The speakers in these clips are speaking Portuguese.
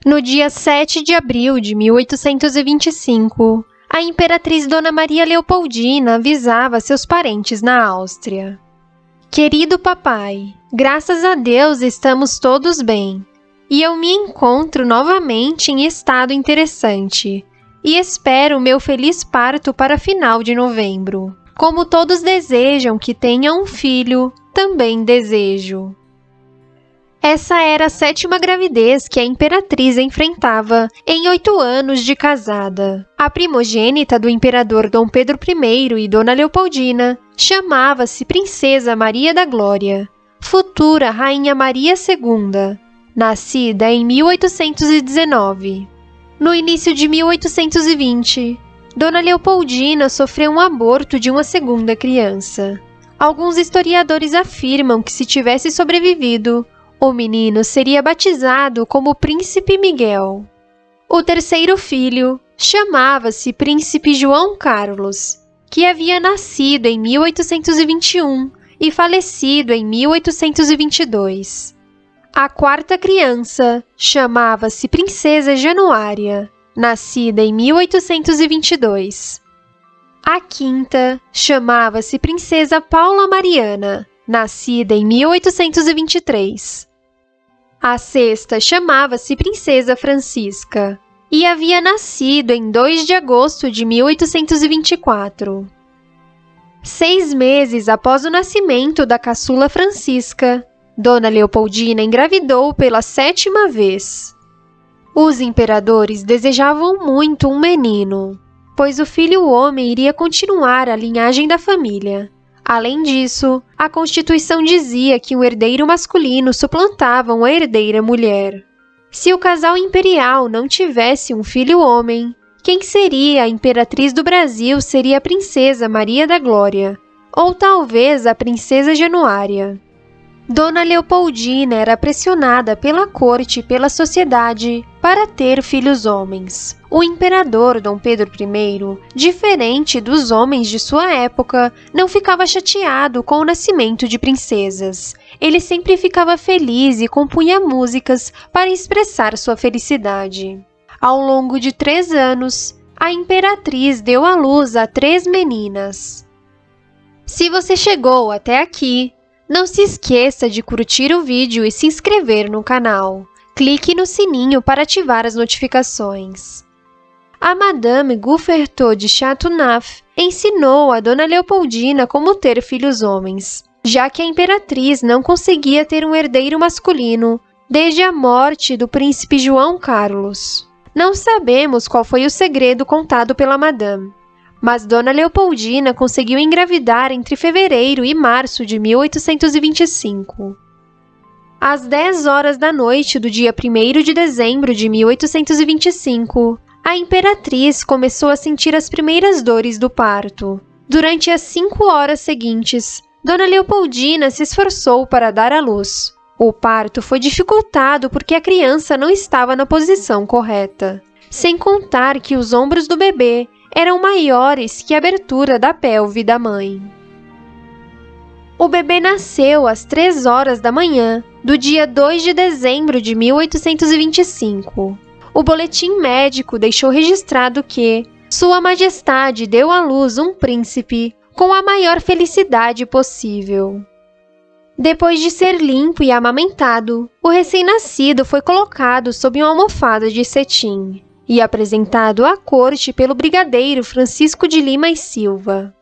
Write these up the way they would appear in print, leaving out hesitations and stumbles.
No dia 7 de abril de 1825, a imperatriz Dona Maria Leopoldina avisava seus parentes na Áustria. Querido papai, graças a Deus estamos todos bem, e eu me encontro novamente em estado interessante, e espero meu feliz parto para final de novembro. Como todos desejam que tenha um filho, também desejo. Essa era a 7ª gravidez que a imperatriz enfrentava em 8 anos de casada. A primogênita do imperador Dom Pedro I e Dona Leopoldina chamava-se Princesa Maria da Glória, futura Rainha Maria II, nascida em 1819. No início de 1820, Dona Leopoldina sofreu um aborto de uma segunda criança. Alguns historiadores afirmam que se tivesse sobrevivido, o menino seria batizado como Príncipe Miguel. O terceiro filho chamava-se Príncipe João Carlos, que havia nascido em 1821 e falecido em 1822. A quarta criança chamava-se Princesa Januária, nascida em 1822. A quinta chamava-se Princesa Paula Mariana, nascida em 1823. A sexta chamava-se Princesa Francisca e havia nascido em 2 de agosto de 1824. 6 meses após o nascimento da caçula Francisca, Dona Leopoldina engravidou pela 7ª vez. Os imperadores desejavam muito um menino, pois o filho homem iria continuar a linhagem da família. Além disso, a Constituição dizia que um herdeiro masculino suplantava uma herdeira mulher. Se o casal imperial não tivesse um filho homem, quem seria a imperatriz do Brasil seria a Princesa Maria da Glória, ou talvez a Princesa Januária. Dona Leopoldina era pressionada pela corte e pela sociedade para ter filhos homens. O imperador Dom Pedro I, diferente dos homens de sua época, não ficava chateado com o nascimento de princesas. Ele sempre ficava feliz e compunha músicas para expressar sua felicidade. Ao longo de 3 anos, a imperatriz deu à luz a 3 meninas. Se você chegou até aqui, não se esqueça de curtir o vídeo e se inscrever no canal. Clique no sininho para ativar as notificações. A Madame Gouvertot de Chateauneuf ensinou a Dona Leopoldina como ter filhos homens, já que a imperatriz não conseguia ter um herdeiro masculino desde a morte do príncipe João Carlos. Não sabemos qual foi o segredo contado pela Madame, mas Dona Leopoldina conseguiu engravidar entre fevereiro e março de 1825. Às 10 horas da noite do dia 1º de dezembro de 1825, a imperatriz começou a sentir as primeiras dores do parto. Durante as 5 horas seguintes, Dona Leopoldina se esforçou para dar à luz. O parto foi dificultado porque a criança não estava na posição correta, sem contar que os ombros do bebê eram maiores que a abertura da pelve da mãe. O bebê nasceu às 3 horas da manhã do dia 2 de dezembro de 1825. O boletim médico deixou registrado que Sua Majestade deu à luz um príncipe com a maior felicidade possível. Depois de ser limpo e amamentado, o recém-nascido foi colocado sob uma almofada de cetim e apresentado à corte pelo brigadeiro Francisco de Lima e Silva.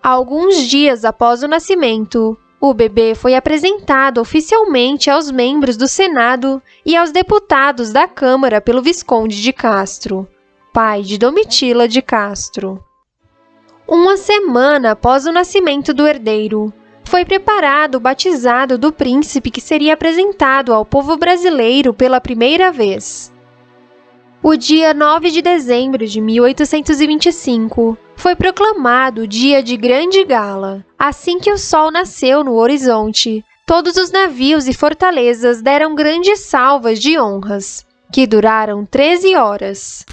Alguns dias após o nascimento, o bebê foi apresentado oficialmente aos membros do Senado e aos deputados da Câmara pelo Visconde de Castro, pai de Domitila de Castro. Uma semana após o nascimento do herdeiro, foi preparado o batizado do príncipe que seria apresentado ao povo brasileiro pela primeira vez. O dia 9 de dezembro de 1825 foi proclamado dia de grande gala. Assim que o sol nasceu no horizonte, todos os navios e fortalezas deram grandes salvas de honras, que duraram 13 horas.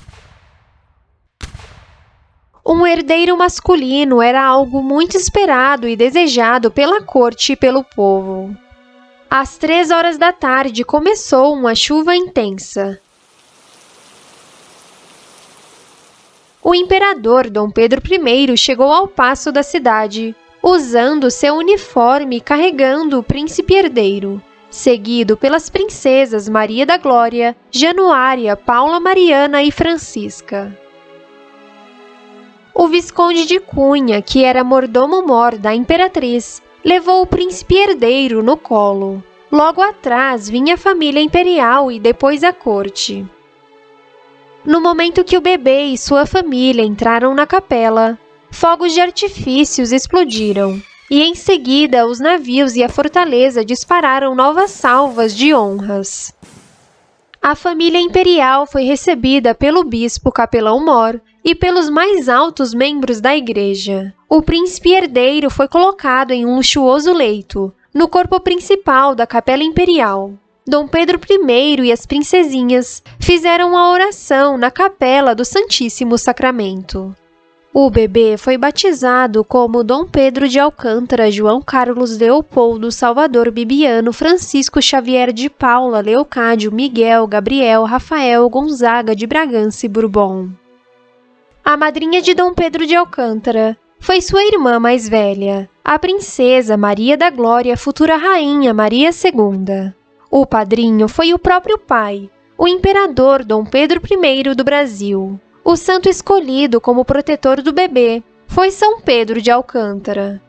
Um herdeiro masculino era algo muito esperado e desejado pela corte e pelo povo. Às 3 horas da tarde começou uma chuva intensa. O imperador Dom Pedro I chegou ao paço da cidade, usando seu uniforme e carregando o príncipe herdeiro, seguido pelas princesas Maria da Glória, Januária, Paula Mariana e Francisca. O Visconde de Cunha, que era mordomo-mor da imperatriz, levou o príncipe herdeiro no colo. Logo atrás vinha a família imperial e depois a corte. No momento que o bebê e sua família entraram na capela, fogos de artifícios explodiram, e em seguida os navios e a fortaleza dispararam novas salvas de honras. A família imperial foi recebida pelo bispo capelão-mor e pelos mais altos membros da igreja. O príncipe herdeiro foi colocado em um luxuoso leito, no corpo principal da capela imperial. Dom Pedro I e as princesinhas fizeram a oração na capela do Santíssimo Sacramento. O bebê foi batizado como Dom Pedro de Alcântara, João Carlos Leopoldo, Salvador Bibiano, Francisco Xavier de Paula, Leocádio, Miguel, Gabriel, Rafael, Gonzaga de Bragança e Bourbon. A madrinha de Dom Pedro de Alcântara foi sua irmã mais velha, a princesa Maria da Glória, futura rainha Maria II. O padrinho foi o próprio pai, o imperador Dom Pedro I do Brasil. O santo escolhido como protetor do bebê foi São Pedro de Alcântara.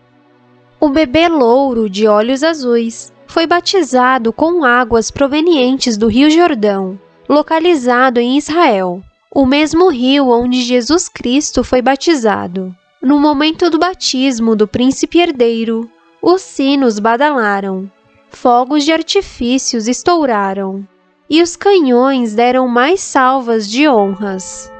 O bebê louro, de olhos azuis, foi batizado com águas provenientes do Rio Jordão, localizado em Israel, o mesmo rio onde Jesus Cristo foi batizado. No momento do batismo do príncipe herdeiro, os sinos badalaram, fogos de artifícios estouraram, e os canhões deram mais salvas de honras.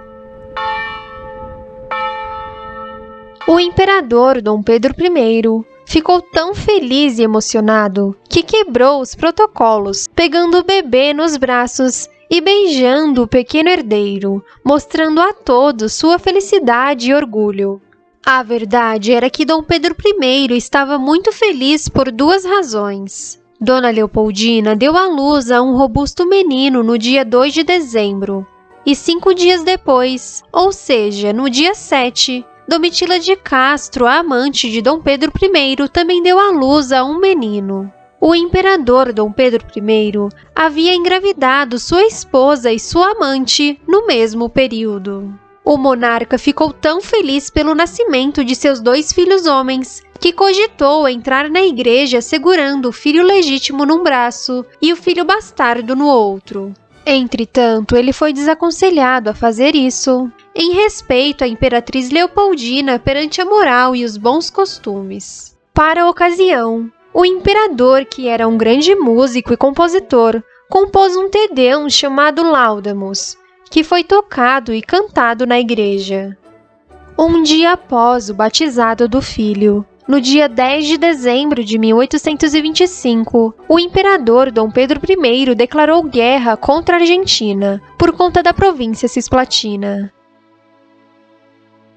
O imperador Dom Pedro I ficou tão feliz e emocionado que quebrou os protocolos, pegando o bebê nos braços e beijando o pequeno herdeiro, mostrando a todos sua felicidade e orgulho. A verdade era que Dom Pedro I estava muito feliz por duas razões. Dona Leopoldina deu à luz a um robusto menino no dia 2 de dezembro, e 5 dias depois, ou seja, no dia 7, Domitila de Castro, a amante de Dom Pedro I, também deu à luz a um menino. O imperador Dom Pedro I havia engravidado sua esposa e sua amante no mesmo período. O monarca ficou tão feliz pelo nascimento de seus 2 filhos homens que cogitou entrar na igreja segurando o filho legítimo num braço e o filho bastardo no outro. Entretanto, ele foi desaconselhado a fazer isso, em respeito à imperatriz Leopoldina perante a moral e os bons costumes. Para a ocasião, o imperador, que era um grande músico e compositor, compôs um Te Deum chamado Laudamus, que foi tocado e cantado na igreja. Um dia após o batizado do filho, no dia 10 de dezembro de 1825, o imperador Dom Pedro I declarou guerra contra a Argentina, por conta da província Cisplatina.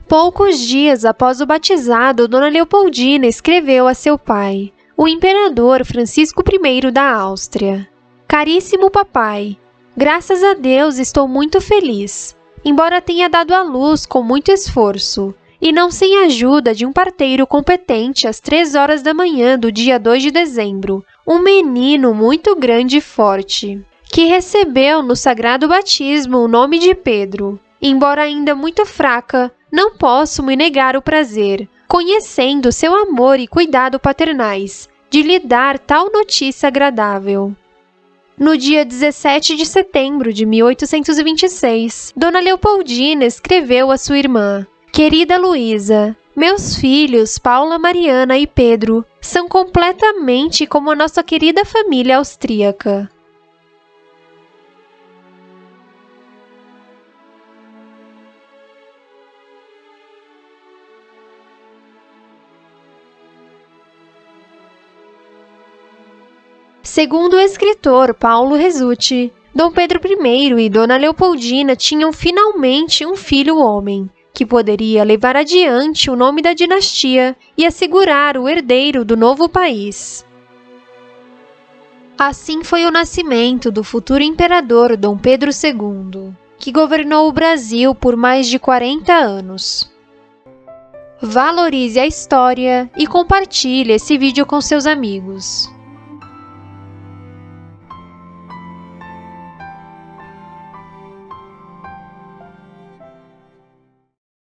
Poucos dias após o batizado, Dona Leopoldina escreveu a seu pai, o imperador Francisco I da Áustria: Caríssimo papai, graças a Deus estou muito feliz, embora tenha dado à luz com muito esforço, e não sem a ajuda de um parteiro competente às 3 horas da manhã do dia 2 de dezembro, um menino muito grande e forte, que recebeu no sagrado batismo o nome de Pedro. Embora ainda muito fraca, não posso me negar o prazer, conhecendo seu amor e cuidado paternais, de lhe dar tal notícia agradável. No dia 17 de setembro de 1826, Dona Leopoldina escreveu a sua irmã: Querida Luísa, meus filhos, Paula, Mariana e Pedro, são completamente como a nossa querida família austríaca. Segundo o escritor Paulo Resutti, Dom Pedro I e Dona Leopoldina tinham finalmente um filho homem, que poderia levar adiante o nome da dinastia e assegurar o herdeiro do novo país. Assim foi o nascimento do futuro imperador Dom Pedro II, que governou o Brasil por mais de 40 anos. Valorize a história e compartilhe esse vídeo com seus amigos.